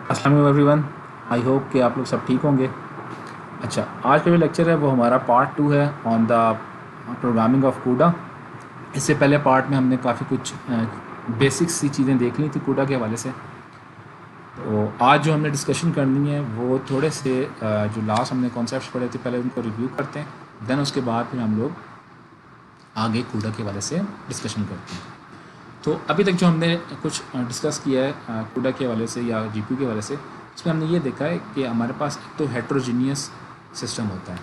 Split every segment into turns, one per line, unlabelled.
अस्सलाम वालेकुम everyone. I hope कि आप लोग सब ठीक होंगे। अच्छा, आज का जो लेक्चर है वो हमारा पार्ट 2 है ऑन द प्रोग्रामिंग ऑफ कूडा। इससे पहले पार्ट में हमने काफ़ी कुछ बेसिक्स सी चीज़ें देख ली थी कूडा के हवाले से। तो आज जो हमने डिस्कशन करनी है वो थोड़े से जो लास्ट हमने कॉन्सेप्ट्स पढ़े थे पहले उनको रिव्यू करते हैं, देन उसके बाद फिर हम लोग आगे कूडा के हवाले से डिस्कशन करते हैं। तो अभी तक जो हमने कुछ डिस्कस किया है कूडा के हवाले से या जीपीयू के हवाले से, उसमें हमने ये देखा है कि हमारे पास एक तो हेट्रोजीनियस सिस्टम होता है।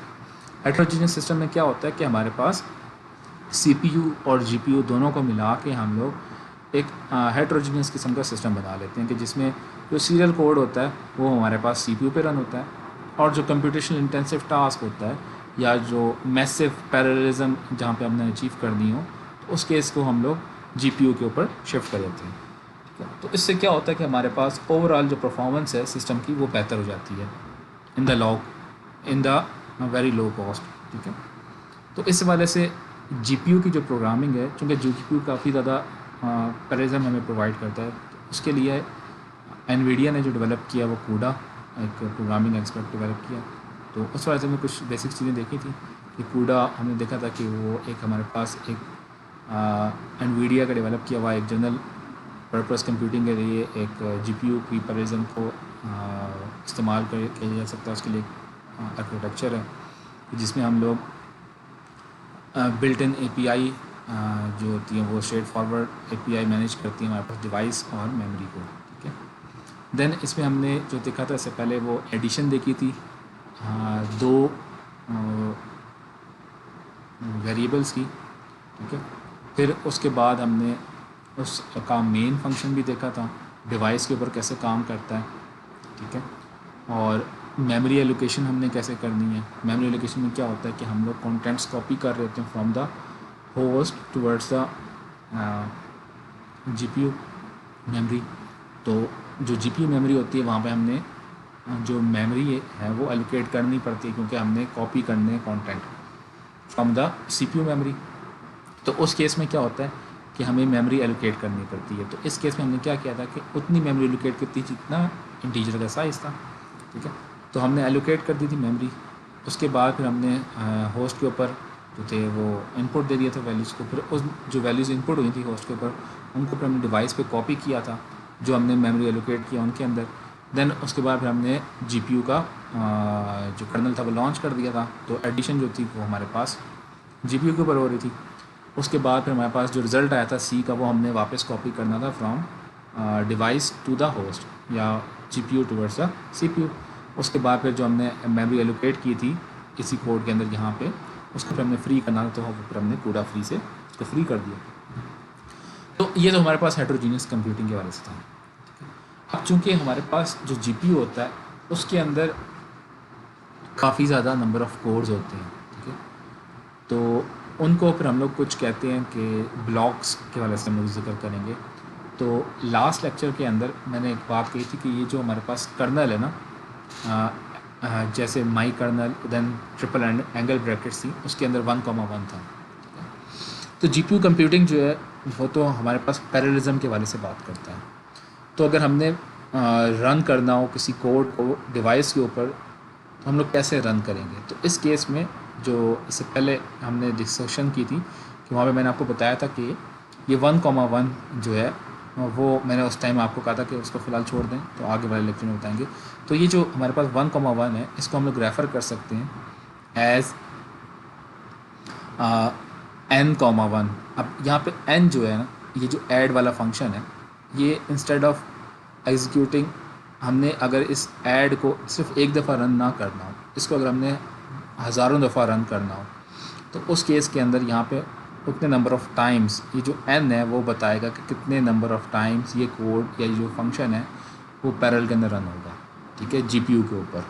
हेट्रोजीनियस सिस्टम में क्या होता है कि हमारे पास सीपीयू और जीपीयू दोनों को मिला के हम लोग एक हेट्रोजीनियस किस्म का सिस्टम बना लेते हैं कि जिसमें जो सीरियल कोड होता है वो हमारे पास सीपीयू पे रन होता है, और जो कंप्यूटेशनल इंटेंसिव टास्क होता है या जो मैसिव पैरेललिज्म जहाँ पे हमने अचीव करनी हो, तो उस केस को हम लोग जीपीयू के ऊपर शिफ्ट कर देते हैं। ठीक है, तो इससे क्या होता है कि हमारे पास ओवरऑल जो परफॉर्मेंस है सिस्टम की वो बेहतर हो जाती है in the very low cost. ठीक है, तो इस वाले से जीपीयू की जो प्रोग्रामिंग है, चूँकि जीपीयू काफ़ी ज़्यादा पैरेललिज्म हमें प्रोवाइड करता है, तो उसके लिए एनवीडिया ने जो डेवलप किया वो कूडा, एक प्रोग्रामिंग एक्सपर्ट डेवलप किया। तो उस वजह से हमने कुछ बेसिक चीज़ें देखी थी कि कूडा हमने देखा था कि वो एक हमारे पास एक एनवीडिया का डेवलप किया हुआ एक जनरल पर्पस कंप्यूटिंग के लिए एक जीपीयू की पैरेललिज्म को इस्तेमाल किया जा सकता है। उसके लिए आर्किटेक्चर है जिसमें हम लोग बिल्ट इन एपीआई जो होती हैं वो स्ट्रेट फॉरवर्ड एपीआई मैनेज करती हैं हमारे पास डिवाइस और मेमोरी को। ठीक है, देन इसमें हमने जो देखा था इससे पहले वो एडिशन देखी थी दो वेरिएबल्स की। ठीक है, फिर उसके बाद हमने उसका मेन फंक्शन भी देखा था, डिवाइस के ऊपर कैसे काम करता है। ठीक है, और मेमोरी एलोकेशन हमने कैसे करनी है। मेमोरी एलोकेशन में क्या होता है कि हम लोग कंटेंट्स कॉपी कर रहे होते हैं from the host towards the GPU memory. तो जो जीपीयू मेमोरी होती है वहाँ पे हमने जो मेमोरी है वो एलोकेट करनी पड़ती है, क्योंकि हमने कॉपी करने content from the CPU memory. तो उस केस में क्या होता है कि हमें मेमोरी एलोकेट करनी पड़ती है। तो इस केस में हमने क्या किया था कि उतनी मेमोरी एलोकेट की थी जितना इंटीजर का साइज़ था। ठीक है, तो हमने एलोकेट कर दी थी मेमोरी। उसके बाद फिर हमने होस्ट के ऊपर जो थे वो इनपुट दे दिया था वैल्यूज़ को। फिर उस जो वैल्यूज़ इनपुट हुई थी होस्ट के ऊपर उनको फिर हमने डिवाइस पे कॉपी किया था जो हमने मेमोरी एलोकेट किया उनके अंदर। देन उसके बाद फिर हमने जीपीयू का जो कर्नल था वो लॉन्च कर दिया था। तो एडिशन जो थी वो हमारे पास जीपीयू के ऊपर हो रही थी। उसके बाद फिर हमारे पास जो रिज़ल्ट आया था सी का वो हमने वापस कॉपी करना था from device to the host या जीपीयू टुवर्ड्स द सीपीयू। उसके बाद फिर जो हमने मेमोरी एलोकेट की थी इसी कोड के अंदर यहाँ पे उसको फिर हमने फ्री करना था, तो फिर हमने कूडा फ्री से उसको फ्री कर दिया। तो ये तो हमारे पास हेट्रोजीनियस कंप्यूटिंग के वाले से था। अब चूँकि हमारे पास जो जीपीयू होता है उसके अंदर काफ़ी ज़्यादा नंबर ऑफ़ कोड्स होते हैं। ठीक है, तो उनको फिर हम लोग कुछ कहते हैं कि ब्लॉक्स के वाले से हम लोग जिक्र करेंगे। तो लास्ट लेक्चर के अंदर मैंने एक बात कही थी कि ये जो हमारे पास कर्नल है ना, जैसे my kernel then triple angle brackets थी उसके अंदर 1,1 था। तो जीपीयू कंप्यूटिंग जो है वो तो हमारे पास पैरेललिज्म के वाले से बात करता है। तो अगर हमने रन करना हो किसी कोड को डिवाइस के ऊपर तो हम लोग कैसे रन करेंगे। तो इस केस में जो इससे पहले हमने डिस्कशन की थी कि वहाँ पे मैंने आपको बताया था कि ये 1,1 जो है वो मैंने उस टाइम आपको कहा था कि उसको फ़िलहाल छोड़ दें, तो आगे वाले लेक्चर में बताएंगे। तो ये जो हमारे पास 1,1 है इसको हम लोग रेफ़र कर सकते हैं एज़ n,1। अब यहाँ पे n जो है ना, ये जो ऐड वाला फंक्शन है ये इंस्टेड ऑफ एग्जीक्यूटिंग हमने अगर इस ऐड को सिर्फ एक दफ़ा रन ना करना हो, इसको अगर हमने हज़ारों दफ़ा रन करना हो, तो उस केस के अंदर यहाँ पे उतने नंबर ऑफ़ टाइम्स ये जो n है वो बताएगा कि कितने नंबर ऑफ़ टाइम्स ये कोड या ये जो फंक्शन है वो पैरेलल के अंदर रन होगा। ठीक है, जीपीयू के ऊपर।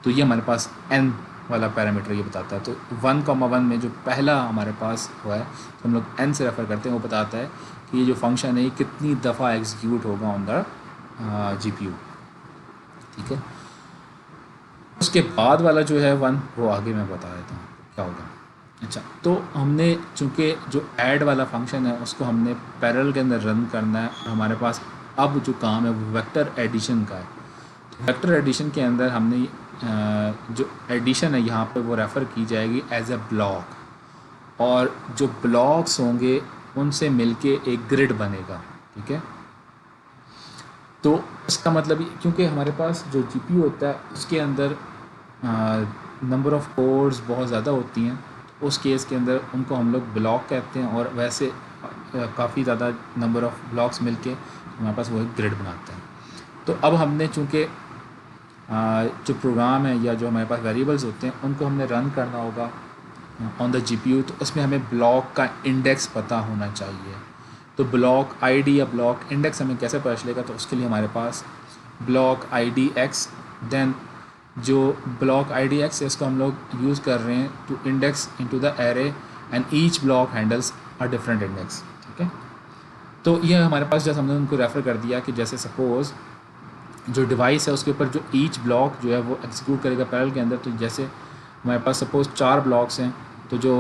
तो ये हमारे पास n वाला पैरामीटर ये बताता है। तो 1,1 में जो पहला हमारे पास हुआ है तो हम लोग n से रेफ़र करते हैं, वो बताता है कि ये जो फंक्शन है ये कितनी दफ़ा एग्जीक्यूट होगा ऑन द जीपीयू। ठीक है, उसके बाद वाला जो है 1 वो आगे मैं बता देता हूँ क्या होगा। अच्छा, तो हमने चूँकि जो ऐड वाला फंक्शन है उसको हमने पैरेलल के अंदर रन करना है और हमारे पास अब जो काम है वो वेक्टर एडिशन का है। वेक्टर एडिशन के अंदर हमने जो एडिशन है यहाँ पे वो रेफ़र की जाएगी एज ए ब्लॉक, और जो ब्लॉक्स होंगे उनसे मिलके एक ग्रिड बनेगा, ठीक है। तो इसका मतलब क्योंकि हमारे पास जो जीपीयू होता है उसके अंदर नंबर ऑफ़ कोर्स बहुत ज़्यादा होती हैं, उस केस के अंदर उनको हम लोग ब्लॉक कहते हैं, और वैसे काफ़ी ज़्यादा नंबर ऑफ़ ब्लॉक्स मिलके हमारे पास वो एक ग्रिड बनाते हैं। तो अब हमने चूँकि जो प्रोग्राम है या जो हमारे पास वेरिएबल्स होते हैं उनको हमने रन करना होगा ऑन द जीपीयू, तो उसमें हमें ब्लॉक का इंडेक्स पता होना चाहिए। तो ब्लॉक आईडी या ब्लॉक इंडेक्स हमें कैसे पता चलेगा, तो उसके लिए हमारे पास ब्लॉक आईडी एक्स, देन जो ब्लॉक आईडी एक्स है इसको हम लोग यूज़ कर रहे हैं to index into the array and each block handles a different index, ठीक है। तो ये हमारे पास जैसे हमने उनको रेफ़र कर दिया कि जैसे सपोज़ जो डिवाइस है उसके ऊपर जो ईच ब्लॉक जो है वो एग्जीक्यूट करेगा पैरेलल के अंदर। तो जैसे हमारे पास सपोज़ 4 ब्लॉक्स हैं, तो जो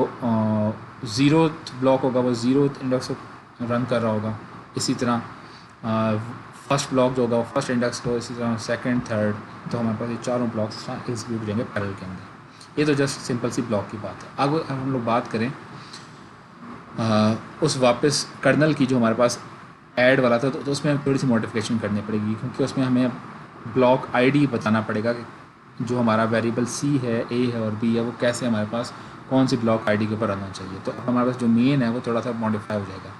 0th ब्लॉक होगा वो 0th इंडेक्स को रन कर रहा होगा, इसी तरह फर्स्ट ब्लॉक जो होगा वो फर्स्ट इंडेक्स को, इसी तरह सेकंड, थर्ड। तो हमारे पास ये चारों ब्लॉक्स एग्जीक्यूट हो जाएंगे पैरेलल के अंदर। ये तो जस्ट सिंपल सी ब्लॉक की बात है। अब हम लोग बात करें उस वापस कर्नल की जो हमारे पास ऐड वाला था, तो उसमें हमें थोड़ी सी मॉडिफिकेशन करनी पड़ेगी, क्योंकि उसमें हमें ब्लॉक आईडी बताना पड़ेगा कि जो हमारा वेरिएबल सी है, ए है और बी है, वो कैसे हमारे पास कौन सी ब्लॉक आईडी के ऊपर रहना चाहिए। तो हमारे पास जो मेन है वो थोड़ा सा मॉडिफाई हो जाएगा।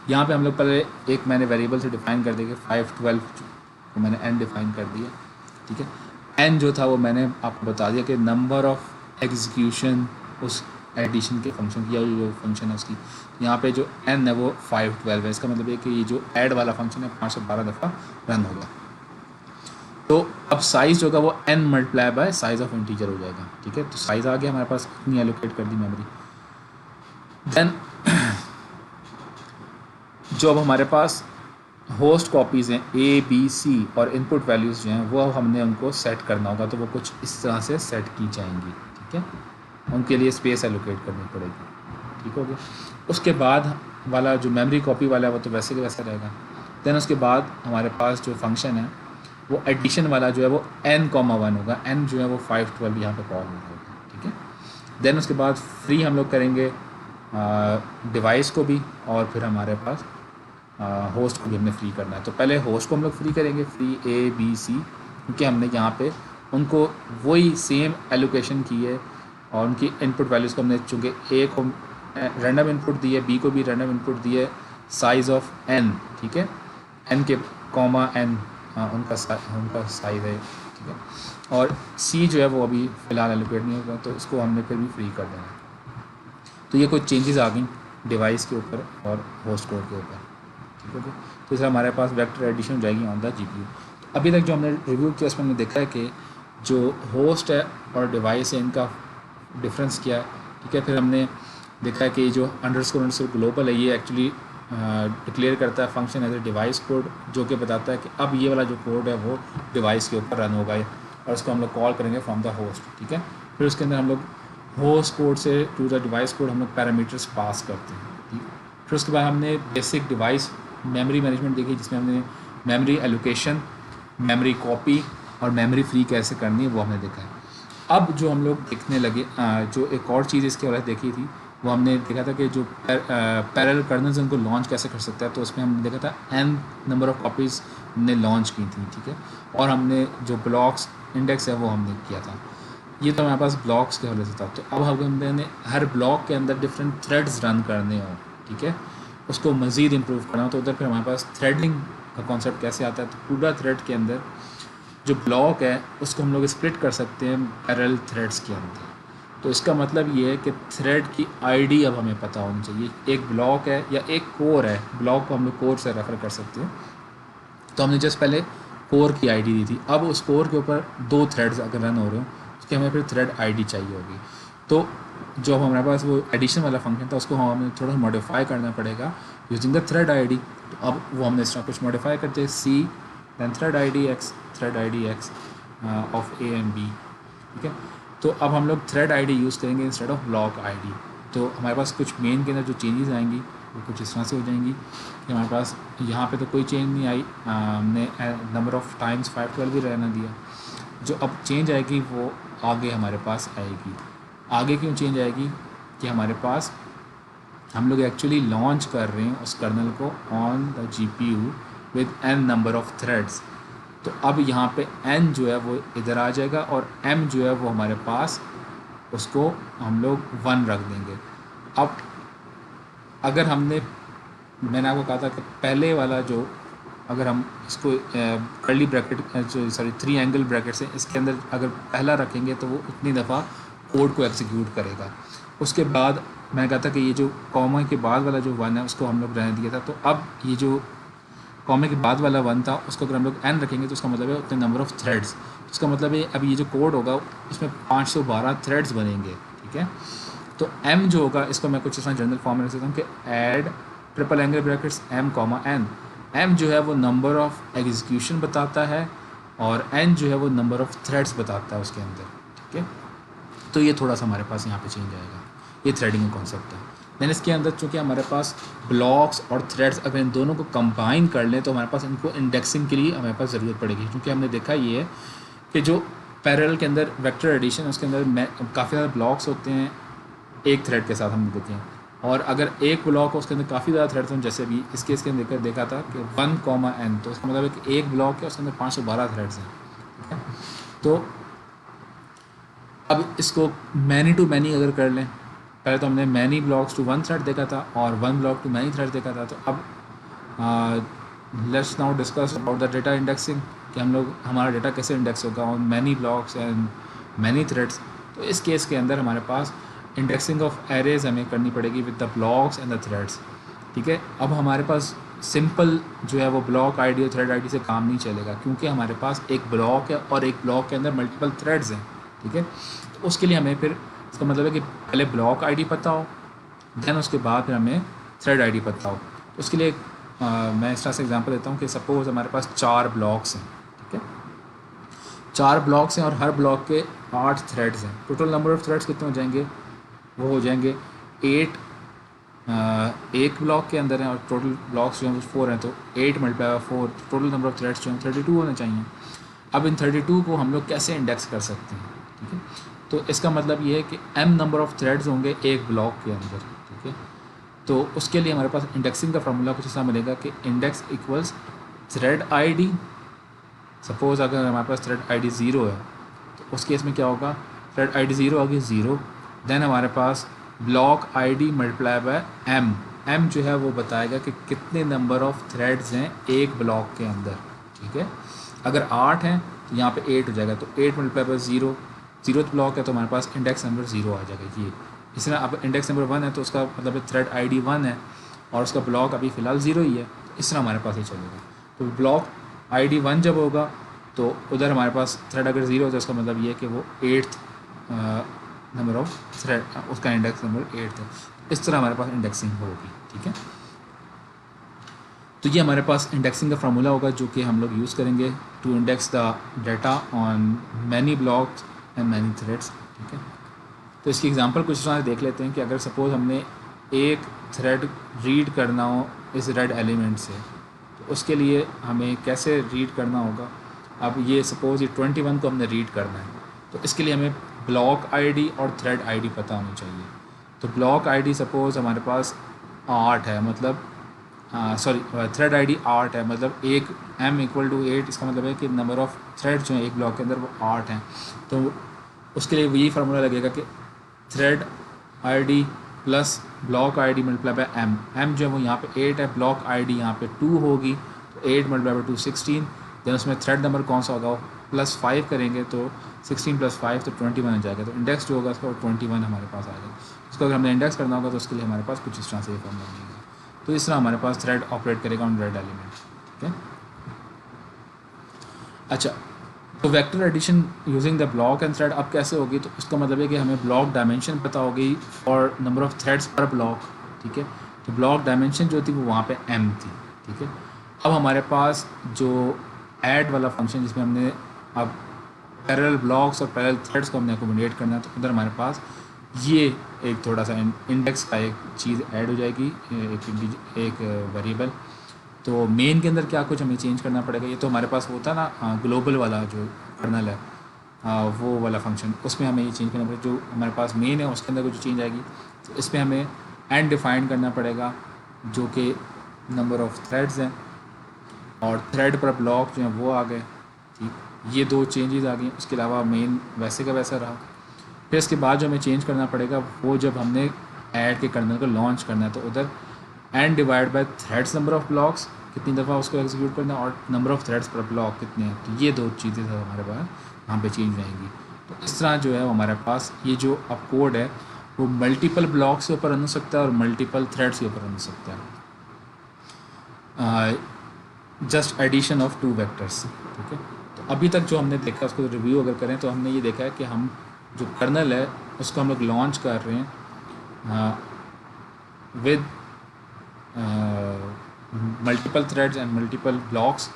यहाँ पे हम लोग पहले एक मैंने वेरिएबल से डिफ़ाइन कर देंगे 512 को मैंने एन डिफ़ाइन कर दिया, ठीक है। एन जो था वो मैंने आपको बता दिया कि नंबर ऑफ़ एग्जीक्यूशन उस एडिशन के फंक्शन की, या जो फंक्शन है उसकी। यहाँ पे जो एन है वो 512 है। इसका मतलब है कि ये जो ऐड वाला फंक्शन है 512 दफ़ा रन होगा। तो अब साइज़ जो होगा वो n multiply by size of integer हो जाएगा, ठीक है। तो साइज़ आ गया हमारे पास, इतनी एलोकेट कर दी मेमोरी। देन जो अब हमारे पास होस्ट कॉपीज़ हैं ए बी सी और इनपुट वैल्यूज़ जो हैं वो हमने उनको सेट करना होगा। तो वो कुछ इस तरह से सेट की जाएंगी, ठीक है। उनके लिए स्पेस एलोकेट करनी पड़ेगी, ठीक हो गया। उसके बाद वाला जो मेमोरी कॉपी वाला है वो तो वैसे के वैसा रहेगा। देन उसके बाद हमारे पास जो फंक्शन है वो एडिशन वाला जो है वो n,1 होगा। n जो है वो 512 यहाँ पे कॉल होगा, ठीक है। देन उसके बाद फ्री हम लोग करेंगे डिवाइस को भी, और फिर हमारे पास होस्ट को भी हमने फ्री करना है। तो पहले होस्ट को हम लोग फ्री करेंगे, फ्री ए बी सी, क्योंकि हमने यहाँ पे उनको वही सेम एलोकेशन की है, और उनकी इनपुट वैल्यूज़ को हमने चूँकि ए को रैंडम इनपुट दी है, बी को भी रैंडम इनपुट दी है, साइज़ ऑफ n, ठीक है। n के कॉमा n उनका साइज़ है, ठीक है। और c जो है वो अभी फ़िलहाल एलोकेट नहीं होगा, तो इसको हमने फिर भी फ्री कर देना। तो ये कुछ चेंजेस आ गई डिवाइस के ऊपर और होस्ट कोड के ऊपर, ठीक है। तो इसलिए हमारे पास वेक्टर एडिशन हो जाएगी ऑन द जीपीयू। तो अभी तक जो हमने रिव्यू किया उसमें हमने देखा है कि जो होस्ट है और डिवाइस है इनका डिफरेंस क्या है, ठीक है। फिर हमने देखा है कि जो अंडरस्कोर ग्लोबल है ये एक्चुअली डिक्लेयर करता है function as a device code, जो कि बताता है कि अब ये वाला जो कोड है वो डिवाइस के ऊपर रन होगा, और उसको हम लोग कॉल करेंगे फ्रॉम द होस्ट, ठीक है। फिर उसके अंदर हम लोग होस्ट कोड से टू द डिवाइस कोड हम लोग पैरामीटर्स पास करते हैं, ठीक। फिर उसके बाद हमने बेसिक डिवाइस मेमोरी मैनेजमेंट देखी, जिसमें हमने मेमोरी एलोकेशन, मेमोरी कॉपी और मेमोरी फ्री कैसे करनी है वो हमने देखा है। अब जो हम लोग देखने लगे जो एक और चीज़ इसके वाले देखी थी, वो हमने देखा था कि जो पैरेलल कर्नल्स उनको लॉन्च कैसे कर सकता है। तो उसमें हमने देखा था n नंबर ऑफ़ कॉपीज़ हमने लॉन्च की थी, ठीक है। और हमने जो ब्लॉक्स इंडेक्स है वो हमने किया था। ये तो हमारे पास ब्लॉक्स के हवाले से था। तो अब हमने हर ब्लॉक के अंदर डिफरेंट थ्रेड्स रन करने हों, ठीक है, उसको मज़ीद इम्प्रूव करना हो। तो उधर फिर हमारे पास थ्रेडिंग का कॉन्सेप्ट कैसे आता है। तो पूरा थ्रेड के अंदर जो ब्लॉक है उसको हम लोग स्प्लिट कर सकते हैं पैरेलल थ्रेड्स के अंदर। तो इसका मतलब ये है कि थ्रेड की आईडी अब हमें पता होनी चाहिए। एक ब्लॉक है या एक कोर है, ब्लॉक को हम लोग कोर से रेफ़र कर सकते हैं। तो हमने जस्ट पहले कोर की आईडी दी थी। अब उस कोर के ऊपर 2 थ्रेड्स अगर रन हो रहे हो उसकी हमें फिर थ्रेड आईडी चाहिए होगी। तो जो हमारे पास वो एडिशन वाला फंक्शन था उसको हमें थोड़ा मॉडिफाई करना पड़ेगा यूजिंग द थ्रेड आईडी। तो अब वो हमने इस तरह कुछ मॉडिफाई करते हैं, C than thread ID x of A and B, ठीक है। तो अब हम लोग थ्रेड आईडी यूज़ करेंगे इंस्टेड ऑफ ब्लॉक आईडी। तो हमारे पास कुछ मेन के अंदर जो चेंजेस आएंगी वो कुछ इस तरह से हो जाएंगी कि हमारे पास यहाँ पे तो कोई चेंज नहीं आई, हमने नंबर ऑफ़ टाइम्स 512 ही रहना दिया। जो अब चेंज आएगी वो आगे हमारे पास आएगी। आगे क्यों चेंज आएगी कि हमारे पास हम लोग एक्चुअली लॉन्च कर रहे हैं उस कर्नल को on the GPU with n number of threads. तो अब यहाँ पे n जो है वो इधर आ जाएगा और m जो है वो हमारे पास उसको हम लोग 1 रख देंगे। अब अगर मैंने आपको कहा था कि पहले वाला जो अगर हम इसको कर्ली ब्रैकेट जो सॉरी 3 एंगल ब्रैकेट से इसके अंदर अगर पहला रखेंगे तो वो उतनी दफ़ा कोड को एग्जीक्यूट करेगा। उसके बाद मैंने कहा था कि ये जो कॉमा के बाद वाला जो 1 है उसको हम लोग रहने दिया था। तो अब ये जो कॉमा के बाद वाला 1 था उसको अगर हम लोग n रखेंगे तो उसका मतलब है उतने नंबर ऑफ़ थ्रेड्स। उसका मतलब है अब ये जो कोड होगा इसमें 512 थ्रेड्स बनेंगे, ठीक है। तो m जो होगा इसको मैं कुछ इस तरह जनरल फॉर्म में रख सकता हूँ कि add triple angle brackets m comma n। m जो है वो नंबर ऑफ़ एग्जीक्यूशन बताता है और n जो है वो नंबर ऑफ़ थ्रेड्स बताता है उसके अंदर, ठीक है। तो ये थोड़ा सा हमारे पास यहाँ पे चेंज आएगा, ये थ्रेडिंग का कॉन्सेप्ट है। दैन इसके अंदर चूँकि हमारे पास ब्लॉक्स और थ्रेड्स अगर इन दोनों को कंबाइन कर लें तो हमारे पास इनको इंडेक्सिंग के लिए हमारे पास ज़रूरत पड़ेगी, क्योंकि हमने देखा ये है कि जो पैरेलल के अंदर वेक्टर एडिशन उसके अंदर काफ़ी ज़्यादा ब्लॉक्स होते हैं एक थ्रेड के साथ हमने देखे हैं, और अगर एक ब्लॉक हो उसके अंदर काफ़ी ज़्यादा थ्रेड्स हों, जैसे भी इस केस के अंदर देखा था कि 1, n, तो इसका मतलब है कि एक ब्लॉक है उसके अंदर 512 थ्रेड्स हैं, ठीक है। तो अब इसको मैनी टू मैनी अगर कर लें, पहले तो हमने मैनी ब्लॉक्स टू 1 थ्रेड देखा था और 1 ब्लॉक टू मैनी थ्रेड देखा था। तो अब let's now discuss about the data indexing कि हम लोग हमारा डेटा कैसे इंडेक्स होगा on many blocks and many threads. तो इस केस के अंदर हमारे पास इंडेक्सिंग ऑफ एरेज हमें करनी पड़ेगी with the blocks and the threads, ठीक है। अब हमारे पास सिंपल जो है वो ब्लॉक आईडी और थ्रेड आईडी से काम नहीं चलेगा, क्योंकि हमारे पास एक ब्लॉक है और एक ब्लॉक के अंदर मल्टीपल थ्रेड्स हैं, ठीक है। तो उसके लिए हमें फिर इसका मतलब है कि पहले ब्लॉक आईडी पता हो, देन उसके बाद फिर हमें थ्रेड आईडी पता हो। तो उसके लिए मैं इस तरह से एग्जांपल देता हूँ कि सपोज़ हमारे पास 4 ब्लॉक्स हैं, ठीक है। 4 ब्लॉक्स हैं और हर ब्लॉक के 8 थ्रेड्स हैं। टोटल नंबर ऑफ़ थ्रेड्स कितने हो जाएंगे, वो हो जाएंगे 8 एक ब्लॉक के अंदर हैं और टोटल ब्लॉक्स जो हैं वो 4 हैं, तो 8 × 4 टोटल नंबर ऑफ़ थ्रेड्स जो हैं 32 होने चाहिए। अब इन 32 को हम लोग कैसे इंडेक्स कर सकते हैं, ठीक है। तो इसका मतलब ये है कि m नंबर ऑफ़ थ्रेड्स होंगे एक ब्लॉक के अंदर, ठीक है। तो उसके लिए हमारे पास इंडेक्सिंग का फार्मूला कुछ ऐसा मिलेगा कि index equals thread ID. Suppose अगर हमारे पास थ्रेड आईडी 0 है तो उस केस में क्या होगा, थ्रेड आईडी 0 होगी 0, देन हमारे पास block ID multiply by m जो है वो बताएगा कि कितने नंबर ऑफ़ थ्रेड्स हैं एक ब्लॉक के अंदर, ठीक है। अगर 8 हैं तो यहाँ पे 8 हो जाएगा, तो 8 × 0, 0th ब्लॉक है तो हमारे पास इंडेक्स नंबर 0 आ जाएगा। ये इस तरह अब इंडेक्स नंबर 1 है तो उसका मतलब थ्रेड आईडी 1 है और उसका ब्लॉक अभी फ़िलहाल 0 ही है, तो इस तरह हमारे पास ही चलेगा। तो ब्लॉक आईडी 1 जब होगा तो उधर हमारे पास थ्रेड अगर 0 हो तो उसका मतलब ये है कि वो 8th नंबर ऑफ़ थ्रेड, उसका इंडेक्स नंबर 8 है। इस तरह हमारे पास इंडेक्सिंग होगी, ठीक है। तो ये हमारे पास इंडेक्सिंग का फार्मूला होगा जो कि हम लोग यूज़ करेंगे to index the data on many blocks and many threads, ठीक है। तो इसकी एग्जांपल कुछ तरह देख लेते हैं कि अगर सपोज़ हमने एक थ्रेड रीड करना हो इस रेड एलिमेंट से, तो उसके लिए हमें कैसे रीड करना होगा। अब ये सपोज़ ये 21 को हमने रीड करना है, तो इसके लिए हमें ब्लॉक आईडी और थ्रेड आईडी पता होनी चाहिए। तो ब्लॉक आईडी सपोज़ हमारे पास 8 है, मतलब थ्रेड आईडी 8 है, मतलब एक m = 8, इसका मतलब है कि नंबर ऑफ़ थ्रेड जो हैं एक ब्लॉक के अंदर वो 8 हैं। तो उसके लिए यही फार्मूला लगेगा कि thread ID plus block ID multiply by m जो है वो यहाँ पे 8 है, ब्लॉक आईडी यहाँ पे 2 होगी, तो 8 × 2 16, देन उसमें थ्रेड नंबर कौन सा होगा, +5 करेंगे तो 16 + 5 तो 21 आ जाएगा। तो इंडेक्स जो होगा उसका 21 हमारे पास आ जाएगा। उसको अगर हमने इंडेक्स करना होगा तो उसके लिए हमारे पास कुछ इस तरह से फार्मूला मिलेगा। तो इस तरह हमारे पास थ्रेड ऑपरेट करेगा ऑन रेड एलिमेंट, ठीक है। अच्छा, तो vector addition using the block and thread अब कैसे होगी, तो इसका मतलब है कि हमें ब्लॉक डायमेंशन पता होगी और नंबर ऑफ़ थ्रेड्स पर ब्लॉक, ठीक है। तो ब्लॉक डायमेंशन जो थी वो वहाँ पे m थी, ठीक है। अब हमारे पास जो ऐड वाला फंक्शन जिसमें हमने अब पैरेलल ब्लॉक्स और पैरेलल थ्रेड्स को हमने अकोमोडेट करना है, तो उधर हमारे पास ये एक थोड़ा सा इंडेक्स का एक चीज़ ऐड हो जाएगी, एक वेरिएबल। तो मेन के अंदर क्या कुछ हमें चेंज करना पड़ेगा, ये तो हमारे पास होता है ना ग्लोबल वाला जो कर्नल है, वो वाला फंक्शन, उसमें हमें ये चेंज करना पड़ेगा। जो हमारे पास मेन है उसके अंदर कुछ चेंज आएगी, तो इसमें हमें एंड डिफाइन करना पड़ेगा, जो कि नंबर ऑफ़ थ्रेड्स हैं, और थ्रेड पर ब्लॉक जो है वो आ गए। ठीक, ये दो चेंजेस आ गई। उसके अलावा मेन वैसे का वैसा रहा। फिर इसके बाद जो हमें चेंज करना पड़ेगा वो जब हमने ऐड के कर्नल को लॉन्च करना है, तो उधर and divide by threads number of blocks, कितनी दफ़ा उसको एग्जीक्यूट करना है, और नंबर ऑफ़ थ्रेड्स पर ब्लॉक कितने हैं। तो ये दो चीज़ें हमारे पास वहाँ पे चेंज आएंगी। तो इस तरह जो है हमारे पास ये जो अब कोड है वो मल्टीपल ब्लॉक्स के ऊपर रन हो सकता है और मल्टीपल थ्रेड्स के ऊपर रन हो सकता है, just addition of two vectors. ठीक है, तो अभी तक जो हमने देखा उसको रिव्यू अगर करें तो हमने ये देखा है कि हम जो कर्नल है उसको हम लोग लॉन्च कर रहे हैं with multiple threads and multiple blocks,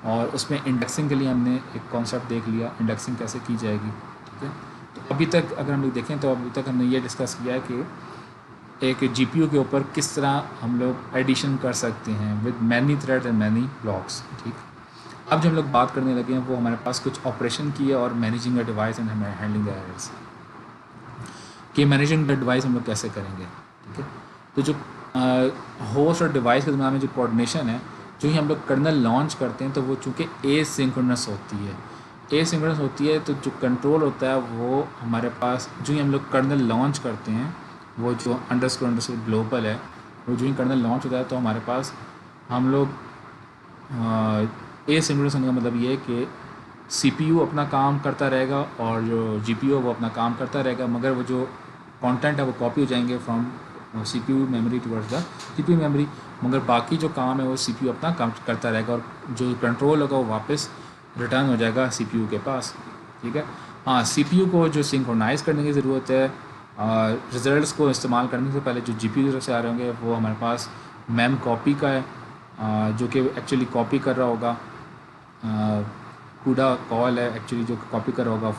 और उसमें इंडेक्सिंग के लिए हमने एक कॉन्सेप्ट देख लिया, इंडेक्सिंग कैसे की जाएगी। ठीक है, तो अभी तक अगर हम लोग देखें तो अभी तक हमने ये डिस्कस किया है कि एक जीपीयू के ऊपर किस तरह हम लोग एडिशन कर सकते हैं with many threads and many blocks. ठीक, अब जो हम लोग बात करने लगे हैं वो हमारे पास कुछ ऑपरेशन की है और managing the device and handling the errors, कि मैनेजिंग द डिवाइस हम लोग कैसे करेंगे। ठीक है, तो जो होस्ट और डिवाइस के दरम्यान में जो कोऑर्डिनेशन है, जो ही हम लोग कर्नल लॉन्च करते हैं तो वो चूँकि एसिंक्रोनस होती है, एसिंक्रोनस होती है, तो जो कंट्रोल होता है वो हमारे पास जो ही हम लोग कर्नल लॉन्च करते हैं, वो जो अंडरस्कोर ग्लोबल है, वो जो ही कर्नल लॉन्च होता है तो हमारे पास हम लोग एसिंक्रोनस होने का मतलब ये है कि सीपीयू अपना काम करता रहेगा और जो जीपीयू है वो अपना काम करता रहेगा, मगर वो जो कंटेंट है वो कॉपी हो जाएंगे from CPU memory towards the GPU memory, मगर बाकी जो काम है वो सीपीयू अपना काम करता रहेगा और जो कंट्रोल होगा वो वापस रिटर्न हो जाएगा सीपीयू के पास। ठीक है, हाँ, सीपीयू को जो सिंक्रोनाइज़ करने की ज़रूरत है, रिजल्ट्स को इस्तेमाल करने से पहले जो जीपीयू की तरफ से आ रहे होंगे वो हमारे पास मैम कॉपी का है, जो कि एक्चुअली कॉपी कर रहा होगा, कूडा कॉल है एक्चुअली जो कॉपी कर रहा होगा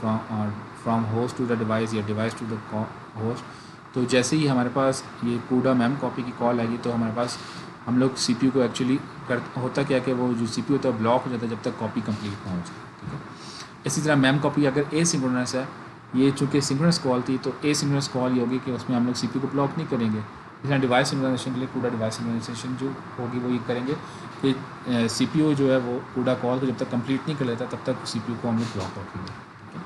from host to the device या डिवाइस टू द होस्ट। तो जैसे ही हमारे पास ये कूडा मैम कॉपी की कॉल आएगी तो हमारे पास हम लोग सीपीयू को एक्चुअली होता क्या कि वो जो सीपीयू होता है ब्लॉक हो जाता है जब तक कॉपी कंप्लीट ना हो जाए। ठीक है, इसी तरह मैम कॉपी अगर एसिंक्रोनस है, ये चूँकि सिंक्रोनस कॉल थी तो एसिंक्रोनस कॉल ये होगी कि उसमें हम लोग सीपीयू को ब्लॉक नहीं करेंगे। इस तरह डिवाइस सिंक्रोनाइजेशन के लिए कूडा डिवाइस सिंक्रोनाइजेशन जो होगी वो ये करेंगे कि सीपीयू जो है वो कूडा कॉल को जब तक कंप्लीट नहीं कर लेता तब तक सीपीयू को हम लोग ब्लॉक रखेंगे। ठीक है,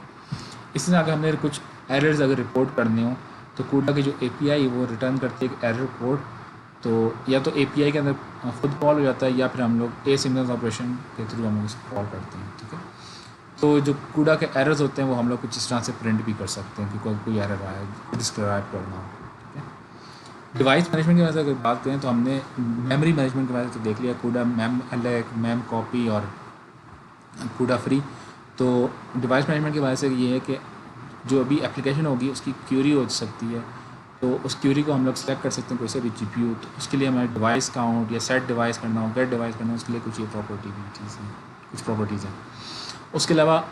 इसी तरह अगर हमने कुछ एरर्स अगर रिपोर्ट करने हो तो कूडा की जो एपीआई वो रिटर्न करती है एक एरर कोड, तो या तो एपीआई के अंदर खुद कॉल हो जाता है या फिर हम लोग एसिंक्रोनस ऑपरेशन के थ्रू हम लोग इसको कॉल करते हैं। ठीक है, तो जो कूडा के एरर्स होते हैं वो हम लोग कुछ इस तरह से प्रिंट भी कर सकते हैं कि कोई एरर आया डिस्क्राइब करना हो। ठीक है, डिवाइस मैनेजमेंट की वजह से अगर बात करें तो हमने मेमोरी मैनेजमेंट की वजह से तो देख लिया कूडा मैम अलग, मैम कॉपी और कूडा फ्री। तो डिवाइस मैनेजमेंट की वजह से ये है कि जो अभी एप्लीकेशन होगी उसकी क्यूरी हो सकती है, तो उस क्यूरी को हम लोग सेलेक्ट कर सकते हैं कोई से भी जीपीयू, तो उसके लिए हमें डिवाइस काउंट या सेट डिवाइस करना हो, गेट डिवाइस करना हो, उसके लिए कुछ ये प्रॉपर्टी भी चीज़ है, कुछ प्रॉपर्टीज़ हैं। उसके अलावा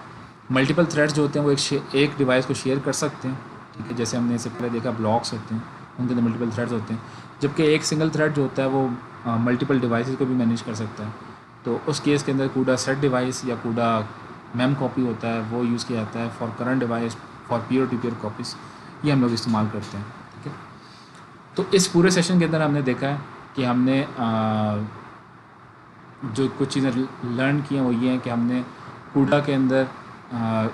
मल्टीपल थ्रेड्स जो होते हैं वो एक डिवाइस को शेयर कर सकते हैं। ठीक है, जैसे हमने इससे पहले देखा ब्लॉक्स होते हैं उनके अंदर मल्टीपल थ्रेड्स होते हैं, जबकि एक सिंगल थ्रेड जो होता है वो मल्टीपल डिवाइसेस को भी मैनेज कर सकता है। तो उस केस के अंदर कूडा सेट डिवाइस या कूडा मैम कॉपी होता है वो यूज़ किया जाता है for current device, for peer to peer copies, ये हम लोग इस्तेमाल करते हैं। ठीक है, तो इस पूरे सेशन के अंदर हमने देखा है कि हमने जो कुछ चीज़ें लर्न की हैं वो ये हैं कि हमने कूडा के अंदर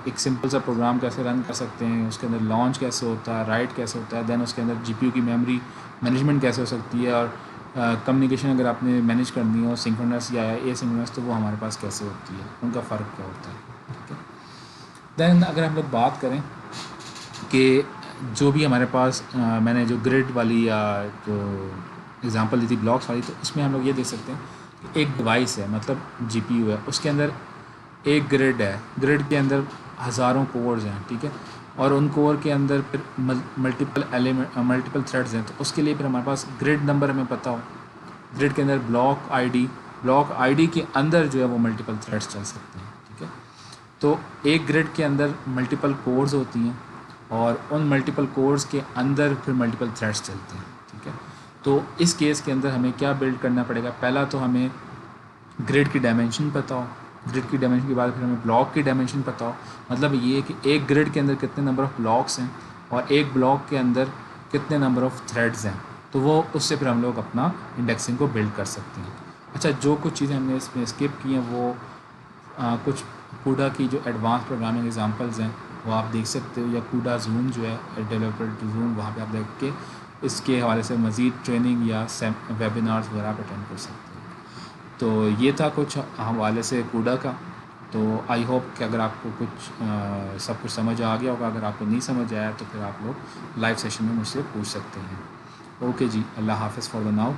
एक सिंपल सा प्रोग्राम कैसे रन कर सकते हैं, उसके अंदर लॉन्च कैसे होता है, राइट कैसे होता है, देन उसके अंदर जीपीयू की मेमोरी मैनेजमेंट कैसे हो सकती है, और कम्युनिकेशन अगर आपने मैनेज करनी हो सिंक्रोनस या एसिंक्रोनस तो वो हमारे पास कैसे होती है, उनका फ़र्क क्या होता है। ठीक है, देन अगर हम लोग बात करें कि जो भी हमारे पास मैंने जो ग्रिड वाली या जो एग्जांपल दी थी ब्लॉक्स वाली, तो उसमें हम लोग ये देख सकते हैं कि एक डिवाइस है मतलब जीपीयू है, उसके अंदर एक ग्रिड है, ग्रिड के अंदर हज़ारों कोर्स हैं। ठीक है, और उन कोर के अंदर फिर मल्टीपल एलिमेंट मल्टीपल थ्रेड्स हैं, तो उसके लिए फिर हमारे पास ग्रिड नंबर हमें पता हो, ग्रिड के अंदर ब्लॉक आईडी के अंदर जो है वो मल्टीपल थ्रेड्स चल सकते हैं। ठीक है, तो एक ग्रिड के अंदर मल्टीपल कोर्स होती हैं, और उन मल्टीपल कोर्स के अंदर फिर मल्टीपल थ्रेड्स चलते हैं, ठीक है। तो इस केस के अंदर हमें क्या बिल्ड करना पड़ेगा, पहला तो हमें ग्रिड की डायमेंशन पता हो, ग्रिड की डायमेंशन के बाद फिर हमें ब्लॉक की डायमेंशन पता हो। मतलब ये कि एक ग्रिड के अंदर कितने नंबर ऑफ़ ब्लॉक्स हैं और एक ब्लॉक के अंदर कितने नंबर ऑफ़ थ्रेड्स हैं, तो वो उससे फिर हम लोग अपना इंडेक्सिंग को बिल्ड कर सकते हैं। अच्छा, जो कुछ चीज़ें हमने इसमें स्किप की हैं वो कुछ कूडा की जो एडवांस प्रोग्रामिंग एग्जांपल्स हैं वो आप देख सकते हो, या कूडा जून जो है डेवलपर जून, वहाँ पे आप देख के इसके हवाले से मज़ीद ट्रेनिंग या वेबिनार्स वगैरह आप अटेंड कर सकते हो। तो ये था कुछ हवाले से कूडा का। तो आई होप कि अगर आपको कुछ सब कुछ समझ आ गया होगा। अगर आपको नहीं समझ आया तो फिर आप लोग लाइव सेशन में मुझसे पूछ सकते हैं। ओके जी, अल्लाह हाफ़िज़ फॉर द नाउ।